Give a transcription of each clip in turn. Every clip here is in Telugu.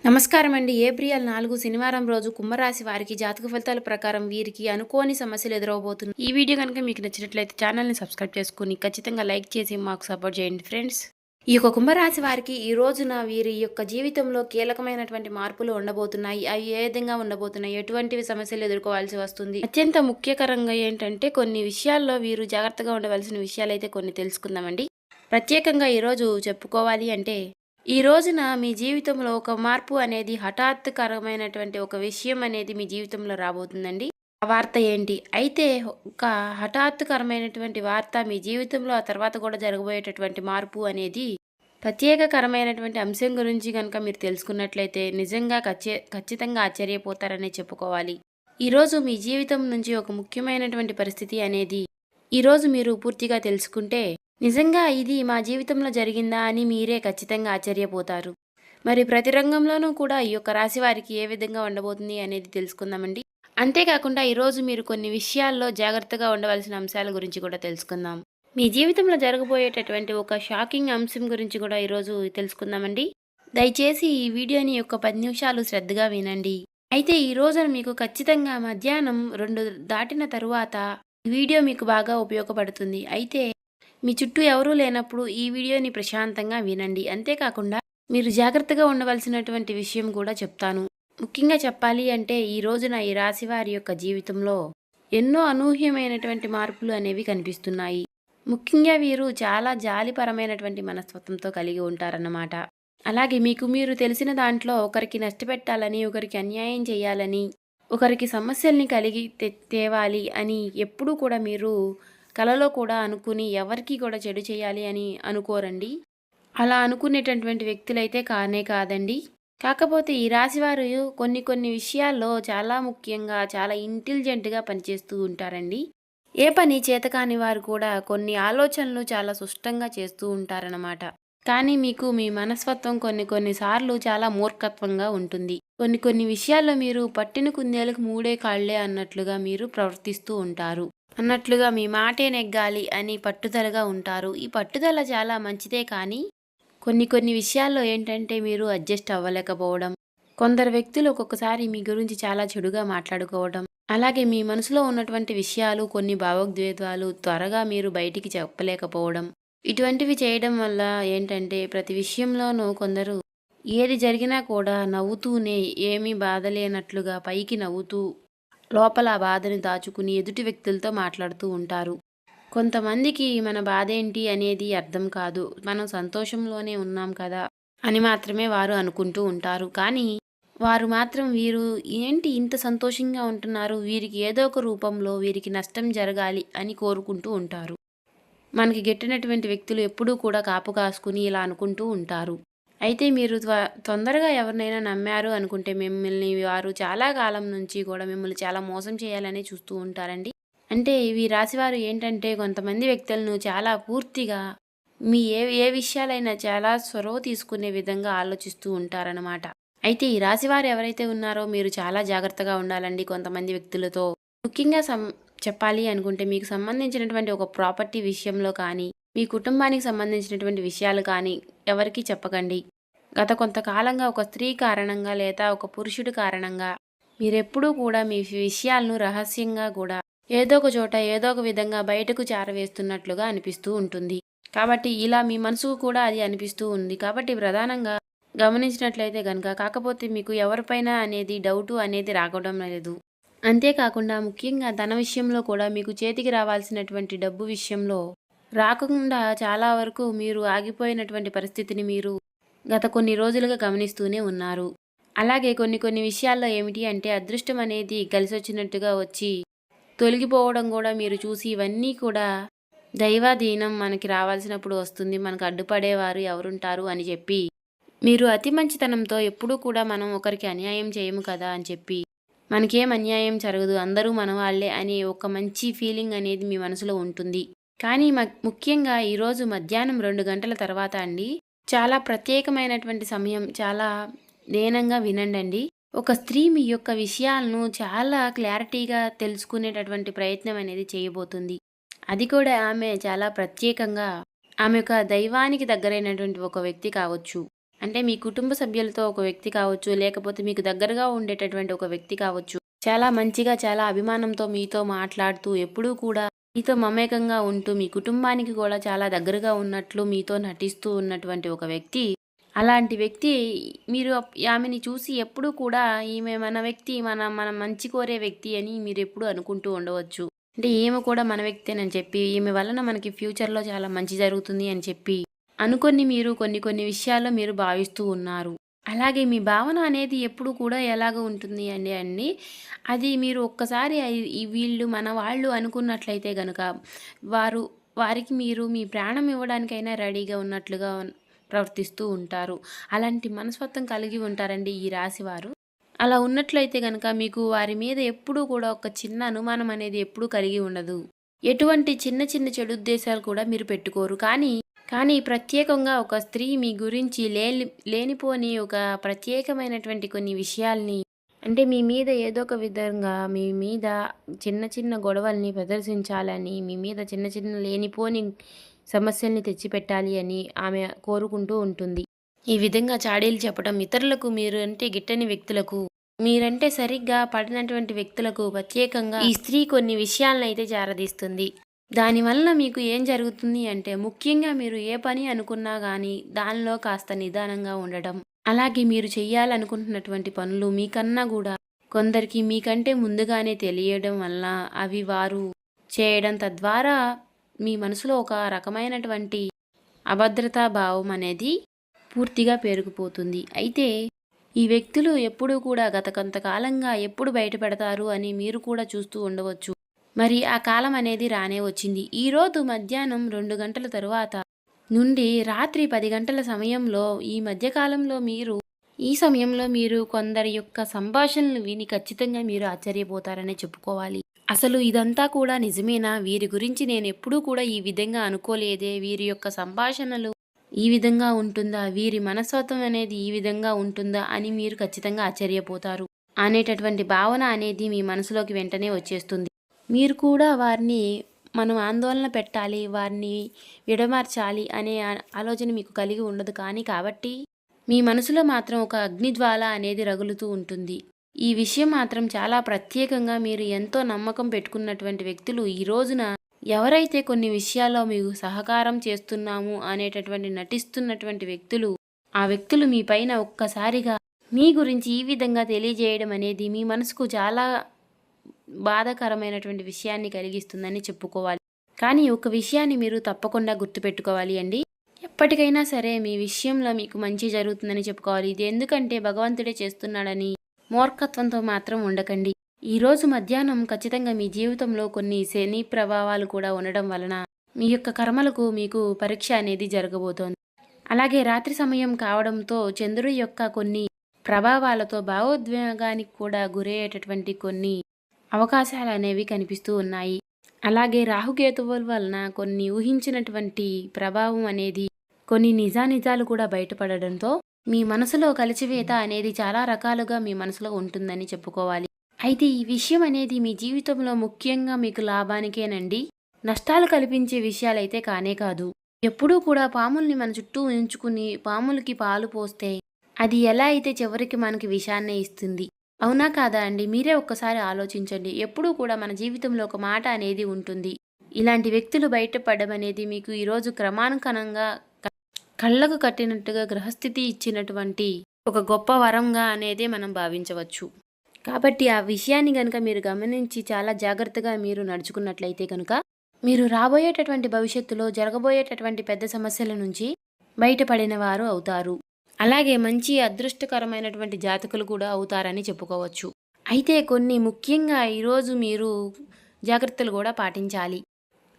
నమస్కారం అండి. ఏప్రిల్ 4 శనివారం రోజు కుంభరాశి వారికి జాతక ఫలితాల ప్రకారం వీరికి అనుకోని సమస్యలు ఎదురవబోతున్నాయి. ఈ వీడియో కనుక మీకు నచ్చినట్లయితే ఛానల్ని సబ్స్క్రైబ్ చేసుకుని ఖచ్చితంగా లైక్ చేసి మాకు సపోర్ట్ చేయండి ఫ్రెండ్స్. ఈ యొక్క కుంభరాశి వారికి ఈ రోజున వీరి యొక్క జీవితంలో కీలకమైనటువంటి మార్పులు ఉండబోతున్నాయి. అవి ఏ విధంగా ఉండబోతున్నాయి, ఎటువంటి సమస్యలు ఎదుర్కోవాల్సి వస్తుంది, అత్యంత ముఖ్యకరంగా ఏంటంటే కొన్ని విషయాల్లో వీరు జాగ్రత్తగా ఉండవలసిన విషయాలు అయితే కొన్ని తెలుసుకుందామండి. ప్రత్యేకంగా ఈరోజు చెప్పుకోవాలి అంటే ఈ రోజున మీ జీవితంలో ఒక మార్పు అనేది హఠాత్తుకరమైనటువంటి ఒక విషయం అనేది మీ జీవితంలో రాబోతుందండి. ఆ వార్త ఏంటి? అయితే ఒక హఠాత్తుకరమైనటువంటి వార్త మీ జీవితంలో ఆ తర్వాత కూడా జరగబోయేటటువంటి మార్పు అనేది ప్రత్యేకకరమైనటువంటి అంశం గురించి కనుక మీరు తెలుసుకున్నట్లయితే నిజంగా ఖచ్చితంగా ఆశ్చర్యపోతారనే చెప్పుకోవాలి. ఈరోజు మీ జీవితం నుంచి ఒక ముఖ్యమైనటువంటి పరిస్థితి అనేది ఈరోజు మీరు పూర్తిగా తెలుసుకుంటే నిజంగా ఇది మా జీవితంలో జరిగిందా అని మీరే ఖచ్చితంగా ఆశ్చర్యపోతారు. మరి ప్రతి రంగంలోనూ కూడా ఈ యొక్క రాశి వారికి ఏ విధంగా ఉండబోతుంది అనేది తెలుసుకుందామండి. అంతేకాకుండా ఈరోజు మీరు కొన్ని విషయాల్లో జాగ్రత్తగా ఉండవలసిన అంశాల గురించి కూడా తెలుసుకుందాం. మీ జీవితంలో జరగబోయేటటువంటి ఒక షాకింగ్ అంశం గురించి కూడా ఈరోజు తెలుసుకుందామండి. దయచేసి ఈ వీడియోని యొక్క 10 నిమిషాలు శ్రద్ధగా వినండి. అయితే ఈ రోజున మీకు ఖచ్చితంగా మధ్యాహ్నం 2 దాటిన తరువాత ఈ వీడియో మీకు బాగా ఉపయోగపడుతుంది. అయితే మీ చుట్టూ ఎవరూ లేనప్పుడు ఈ వీడియోని ప్రశాంతంగా వినండి. అంతేకాకుండా మీరు జాగ్రత్తగా ఉండవలసినటువంటి విషయం కూడా చెప్తాను. ముఖ్యంగా చెప్పాలి అంటే ఈ రోజున ఈ రాశి వారి యొక్క జీవితంలో ఎన్నో అనూహ్యమైనటువంటి మార్పులు అనేవి కనిపిస్తున్నాయి. ముఖ్యంగా వీరు చాలా జాలిపరమైనటువంటి మనస్తత్వంతో కలిగి ఉంటారన్నమాట. అలాగే మీకు మీరు తెలిసిన దాంట్లో ఒకరికి నష్టపెట్టాలని, ఒకరికి అన్యాయం చేయాలని, ఒకరికి సమస్యల్ని కలిగి తేవాలి అని ఎప్పుడూ కూడా మీరు కలలో కూడా అనుకుని ఎవరికి కూడా చెడు చేయాలి అని అనుకోరండి. అలా అనుకునేటటువంటి వ్యక్తులైతే కానే కాదండి. కాకపోతే ఈ రాశివారు కొన్ని విషయాల్లో చాలా ముఖ్యంగా చాలా ఇంటెలిజెంట్గా పనిచేస్తూ ఉంటారండి. ఏ పని చేతకాని వారు కూడా కొన్ని ఆలోచనలు చాలా సుష్టంగా చేస్తూ ఉంటారన్నమాట. కానీ మీకు మీ మనస్తత్వం కొన్ని సార్లు చాలా మూర్ఖత్వంగా ఉంటుంది. కొన్ని విషయాల్లో మీరు పట్టిన కుందేలకు మూడే కాళ్లే అన్నట్లుగా మీరు ప్రవర్తిస్తూ ఉంటారు. అన్నట్లుగా మీ మాటే నెగ్గాలి అని పట్టుదలగా ఉంటారు. ఈ పట్టుదల చాలా మంచిదే, కానీ కొన్ని విషయాల్లో ఏంటంటే మీరు అడ్జస్ట్ అవ్వలేకపోవడం, కొందరు వ్యక్తులు ఒక్కొక్కసారి మీ గురించి చాలా చెడుగా మాట్లాడుకోవడం, అలాగే మీ మనసులో ఉన్నటువంటి విషయాలు కొన్ని భావోద్వేగాలు త్వరగా మీరు బయటికి చెప్పలేకపోవడం, ఇటువంటివి చేయడం వల్ల ఏంటంటే ప్రతి విషయంలోనూ కొందరు ఏది జరిగినా కూడా నవ్వుతూనే ఏమీ బాధ లేనట్లుగా పైకి నవ్వుతూ లోపల ఆ బాధని దాచుకుని ఎదుటి వ్యక్తులతో మాట్లాడుతూ ఉంటారు. కొంతమందికి మన బాధ ఏంటి అనేది అర్థం కాదు. మనం సంతోషంలోనే ఉన్నాం కదా అని మాత్రమే వారు అనుకుంటూ ఉంటారు. కానీ వారు మాత్రం వీరు ఏంటి ఇంత సంతోషంగా ఉంటున్నారు, వీరికి ఏదో ఒక రూపంలో వీరికి నష్టం జరగాలి అని కోరుకుంటూ ఉంటారు. మనకి గెట్టినటువంటి వ్యక్తులు ఎప్పుడూ కూడా కాపు కాసుకుని ఇలా అనుకుంటూ ఉంటారు. అయితే మీరు తొందరగా ఎవరినైనా నమ్మారు అనుకుంటే మిమ్మల్ని వారు చాలా కాలం నుంచి కూడా మిమ్మల్ని చాలా మోసం చేయాలని చూస్తూ ఉంటారండి. అంటే ఈ రాశివారు ఏంటంటే కొంతమంది వ్యక్తులను చాలా పూర్తిగా మీ ఏ విషయాలైనా చాలా చొరవ తీసుకునే విధంగా ఆలోచిస్తూ ఉంటారనమాట. అయితే ఈ రాశివారు ఎవరైతే ఉన్నారో మీరు చాలా జాగ్రత్తగా ఉండాలండి కొంతమంది వ్యక్తులతో. ముఖ్యంగా చెప్పాలి అనుకుంటే మీకు సంబంధించినటువంటి ఒక ప్రాపర్టీ విషయంలో కానీ, మీ కుటుంబానికి సంబంధించినటువంటి విషయాలు కానీ ఎవరికీ చెప్పకండి. గత కొంతకాలంగా ఒక స్త్రీ కారణంగా లేదా ఒక పురుషుడి కారణంగా మీరెప్పుడూ కూడా మీ విషయాలను రహస్యంగా కూడా ఏదో ఒక చోట ఏదో ఒక విధంగా బయటకు చేరవేస్తున్నట్లుగా అనిపిస్తూ ఉంటుంది. కాబట్టి ఇలా మీ మనసుకు కూడా అది అనిపిస్తూ ఉంది. కాబట్టి ప్రధానంగా గమనించినట్లయితే కనుక కాకపోతే మీకు ఎవరిపైన అనేది డౌటు అనేది రావడం లేదు. అంతేకాకుండా ముఖ్యంగా ధన విషయంలో కూడా మీకు చేతికి రావాల్సినటువంటి డబ్బు విషయంలో రాకుండా చాలా వరకు మీరు ఆగిపోయినటువంటి పరిస్థితిని మీరు గత కొన్ని రోజులుగా గమనిస్తూనే ఉన్నారు. అలాగే కొన్ని విషయాల్లో ఏమిటి అంటే అదృష్టం అనేది కలిసొచ్చినట్టుగా వచ్చి తొలగిపోవడం కూడా మీరు చూసి ఇవన్నీ కూడా దైవాధీనం, మనకి రావాల్సినప్పుడు వస్తుంది, మనకు అడ్డుపడేవారు ఎవరుంటారు అని చెప్పి మీరు అతి మంచితనంతో ఎప్పుడూ కూడా మనం ఒకరికి అన్యాయం చేయము కదా అని చెప్పి మనకేం అన్యాయం జరగదు, అందరూ మన వాళ్ళే అనే ఒక మంచి ఫీలింగ్ అనేది మీ మనసులో ఉంటుంది. కానీ ముఖ్యంగా ఈరోజు మధ్యాహ్నం 2 గంటల తర్వాత అండి చాలా ప్రత్యేకమైనటువంటి సమయం. చాలా దీనంగా వినండి. ఒక స్త్రీ మీ యొక్క విషయాలను చాలా క్లారిటీగా తెలుసుకునేటటువంటి ప్రయత్నం అనేది చేయబోతుంది. అది కూడా ఆమె చాలా ప్రత్యేకంగా ఆమె ఒక దైవానికి దగ్గరైనటువంటి ఒక వ్యక్తి కావచ్చు. అంటే మీ కుటుంబ సభ్యులతో ఒక వ్యక్తి కావచ్చు, లేకపోతే మీకు దగ్గరగా ఉండేటటువంటి ఒక వ్యక్తి కావచ్చు. చాలా మంచిగా, చాలా అభిమానంతో మీతో మాట్లాడుతూ, ఎప్పుడూ కూడా మీతో మమేకంగా ఉంటూ, మీ కుటుంబానికి కూడా చాలా దగ్గరగా ఉన్నట్లు మీతో నటిస్తూ ఉన్నటువంటి ఒక వ్యక్తి. అలాంటి వ్యక్తి మీరు ఆమెని చూసి ఎప్పుడూ కూడా ఈమె మన వ్యక్తి, మన మంచి కోరే వ్యక్తి అని మీరెప్పుడూ అనుకుంటూ ఉండవచ్చు. అంటే ఈమె కూడా మన వ్యక్తేనని చెప్పి, ఈమె వలన మనకి ఫ్యూచర్‌లో చాలా మంచి జరుగుతుంది అని చెప్పి అనుకోని మీరు కొన్ని విషయాల్లో మీరు భావిస్తూ ఉన్నారు. అలాగే మీ భావన అనేది ఎప్పుడు కూడా ఎలాగ ఉంటుంది అండి, అది మీరు ఒక్కసారి వీళ్ళు మన వాళ్ళు అనుకున్నట్లయితే గనుక, వారికి మీరు మీ ప్రాణం ఇవ్వడానికైనా రెడీగా ఉన్నట్లుగా ప్రవర్తిస్తూ ఉంటారు. అలాంటి మనస్తత్వం కలిగి ఉంటారండి ఈ రాశివారు. అలా ఉన్నట్లయితే గనక మీకు వారి మీద ఎప్పుడూ కూడా ఒక చిన్న అనుమానం అనేది ఎప్పుడూ కలిగి ఉండదు. ఎటువంటి చిన్న చెడుద్దేశాలు కూడా మీరు పెట్టుకోరు. కానీ ప్రత్యేకంగా ఒక స్త్రీ మీ గురించి లేనిపోని ఒక ప్రత్యేకమైనటువంటి కొన్ని విషయాల్ని, అంటే మీ మీద ఏదో ఒక విధంగా మీ మీద చిన్న గొడవల్ని ప్రదర్శించాలని, మీ మీద చిన్న లేనిపోని సమస్యల్ని తెచ్చిపెట్టాలి అని ఆమె కోరుకుంటూ ఉంటుంది. ఈ విధంగా చాడీలు చెప్పడం ఇతరులకు, మీరు అంటే గిట్టని వ్యక్తులకు, మీరంటే సరిగ్గా పడినటువంటి వ్యక్తులకు ప్రత్యేకంగా ఈ స్త్రీ కొన్ని విషయాలనైతే చేరదీస్తుంది. దానివల్ల మీకు ఏం జరుగుతుంది అంటే, ముఖ్యంగా మీరు ఏ పని అనుకున్నా గానీ దానిలో కాస్త నిదానంగా ఉండడం, అలాగే మీరు చెయ్యాలనుకుంటున్నటువంటి పనులు మీకన్నా గూడా కొందరికి మీకంటే ముందుగానే తెలియడం వల్ల అవి వారు చేయడం, తద్వారా మీ మనసులో ఒక రకమైనటువంటి అభద్రతా భావం అనేది పూర్తిగా పెరిగిపోతుంది. అయితే ఈ వ్యక్తులు ఎప్పుడూ కూడా గత కొంతకాలంగా ఎప్పుడు బయటపడతారు అని మీరు కూడా చూస్తూ ఉండవచ్చు. మరి ఆ కాలం అనేది రానే వచ్చింది. ఈరోజు మధ్యాహ్నం 2 గంటల తరువాత నుండి రాత్రి 10 గంటల సమయంలో ఈ సమయంలో మీరు కొందరి యొక్క సంభాషణలు విని ఖచ్చితంగా మీరు ఆశ్చర్యపోతారనే చెప్పుకోవాలి. అసలు ఇదంతా కూడా నిజమేనా? వీరి గురించి నేనెప్పుడూ కూడా ఈ విధంగా అనుకోలేదే. వీరి యొక్క సంభాషణలు ఈ విధంగా ఉంటుందా? వీరి మనస్తత్వం అనేది ఈ విధంగా ఉంటుందా? అని మీరు ఖచ్చితంగా ఆశ్చర్యపోతారు అనేటటువంటి భావన అనేది మీ మనసులోకి వెంటనే వచ్చేస్తుంది. మీరు కూడా వారిని మనం ఆందోళన పెట్టాలి, వారిని విడమార్చాలి అనే ఆలోచన మీకు కలిగి ఉండదు. కాబట్టి మీ మనసులో మాత్రం ఒక అగ్నిజ్వాల అనేది రగులుతూ ఉంటుంది. ఈ విషయం మాత్రం చాలా ప్రత్యేకంగా మీరు ఎంతో నమ్మకం పెట్టుకున్నటువంటి వ్యక్తులు ఈ రోజున ఎవరైతే కొన్ని విషయాల్లో మీకు సహకారం చేస్తున్నాము అనేటటువంటి నటిస్తున్నటువంటి వ్యక్తులు, ఆ వ్యక్తులు మీ పైన ఒక్కసారిగా మీ గురించి ఈ విధంగా తెలియజేయడం అనేది మీ మనసుకు చాలా బాధాకరమైనటువంటి విషయాన్ని కలిగిస్తుందని చెప్పుకోవాలి. కానీ ఒక విషయాన్ని మీరు తప్పకుండా గుర్తుపెట్టుకోవాలి అండి. ఎప్పటికైనా సరే మీ విషయంలో మీకు మంచి జరుగుతుందని చెప్పుకోవాలి. ఇది ఎందుకంటే భగవంతుడే చేస్తున్నాడని మూర్ఖత్వంతో మాత్రం ఉండకండి. ఈరోజు మధ్యాహ్నం ఖచ్చితంగా మీ జీవితంలో కొన్ని శని ప్రభావాలు కూడా ఉండడం వలన మీ యొక్క కర్మలకు మీకు పరీక్ష అనేది జరగబోతోంది. అలాగే రాత్రి సమయం కావడంతో చంద్రుడి యొక్క కొన్ని ప్రభావాలతో భావోద్వేగానికి కూడా గురయ్యేటటువంటి కొన్ని అవకాశాలు అనేవి కనిపిస్తూ ఉన్నాయి. అలాగే రాహుకేతువుల వలన కొన్ని ఊహించినటువంటి ప్రభావం అనేది, కొన్ని నిజానిజాలు కూడా బయటపడడంతో మీ మనసులో కలిచివేత అనేది చాలా రకాలుగా మీ మనసులో ఉంటుందని చెప్పుకోవాలి. అయితే ఈ విషయం అనేది మీ జీవితంలో ముఖ్యంగా మీకు లాభానికేనండి, నష్టాలు కల్పించే విషయాలైతే కానే కాదు. ఎప్పుడూ కూడా పాముల్ని మన చుట్టూ ఉంచుకుని పాములకి పాలు పోస్తే అది ఎలా అయితే చివరికి మనకి విషాన్నే ఇస్తుంది. అవునా కాదా అండి? మీరే ఒక్కసారి ఆలోచించండి. ఎప్పుడూ కూడా మన జీవితంలో ఒక మాట అనేది ఉంటుంది. ఇలాంటి వ్యక్తులు బయటపడడం అనేది మీకు ఈరోజు క్రమానుకనంగా కళ్ళకు కట్టినట్టుగా గ్రహస్థితి ఇచ్చినటువంటి ఒక గొప్ప వరంగా అనేది మనం భావించవచ్చు. కాబట్టి ఆ విషయాన్ని కనుక మీరు గమనించి చాలా జాగ్రత్తగా మీరు నడుచుకున్నట్లయితే కనుక మీరు రాబోయేటటువంటి భవిష్యత్తులో జరగబోయేటటువంటి పెద్ద సమస్యల నుంచి బయటపడిన వారు అవుతారు. అలాగే మంచి అదృష్టకరమైనటువంటి జాతకులు కూడా అవుతారని చెప్పుకోవచ్చు. అయితే కొన్ని ముఖ్యంగా ఈరోజు మీరు జాగ్రత్తలు కూడా పాటించాలి.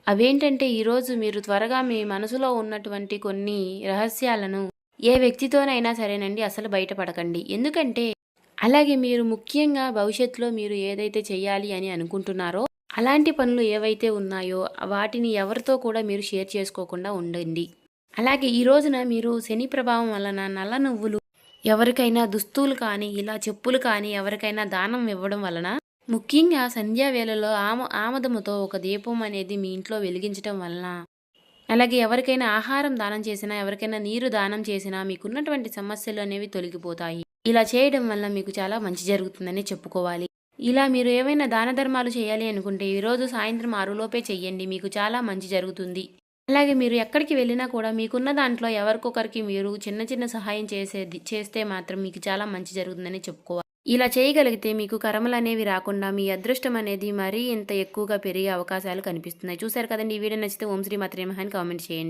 అవేంటంటే, ఈరోజు మీరు త్వరగా మీ మనసులో ఉన్నటువంటి కొన్ని రహస్యాలను ఏ వ్యక్తితోనైనా సరేనండి అసలు బయటపడకండి. ఎందుకంటే అలాగే మీరు ముఖ్యంగా భవిష్యత్తులో మీరు ఏదైతే చేయాలి అని అనుకుంటున్నారో అలాంటి పనులు ఏవైతే ఉన్నాయో వాటిని ఎవరితో కూడా మీరు షేర్ చేసుకోకుండా ఉండండి. అలాగే ఈ రోజున మీరు శని ప్రభావం వలన నల్ల నువ్వులు ఎవరికైనా దుస్తులు కానీ ఇలా చెప్పులు కానీ ఎవరికైనా దానం ఇవ్వడం వలన, ముఖ్యంగా సంధ్యా వేళలో ఆమదముతో ఒక దీపం అనేది మీ ఇంట్లో వెలిగించడం వలన అలాగే ఎవరికైనా ఆహారం దానం చేసినా, ఎవరికైనా నీరు దానం చేసినా మీకున్నటువంటి సమస్యలు అనేవి తొలగిపోతాయి. ఇలా చేయడం వల్ల మీకు చాలా మంచి జరుగుతుందని చెప్పుకోవాలి. ఇలా మీరు ఏవైనా దాన ధర్మాలు చేయాలి అనుకుంటే ఈరోజు సాయంత్రం 6 లోపే చెయ్యండి. మీకు చాలా మంచి జరుగుతుంది. అలాగే మీరు ఎక్కడికి వెళ్ళినా కూడా మీకున్న దాంట్లో ఎవరికొకరికి మీరు చిన్న చిన్న సహాయం చేస్తే మాత్రం మీకు చాలా మంచి జరుగుతుందని చెప్పుకోవాలి. ఇలా చేయగలిగితే మీకు కర్మలనేవి రాకుండా మీ అదృష్టం అనేది మరీ ఇంత ఎక్కువగా పెరిగే అవకాశాలు కనిపిస్తున్నాయి. చూసారు కదండీ! ఈ వీడియో నచ్చితే ఓం శ్రీ మాత్రే నమః అని కామెంట్ చేయండి.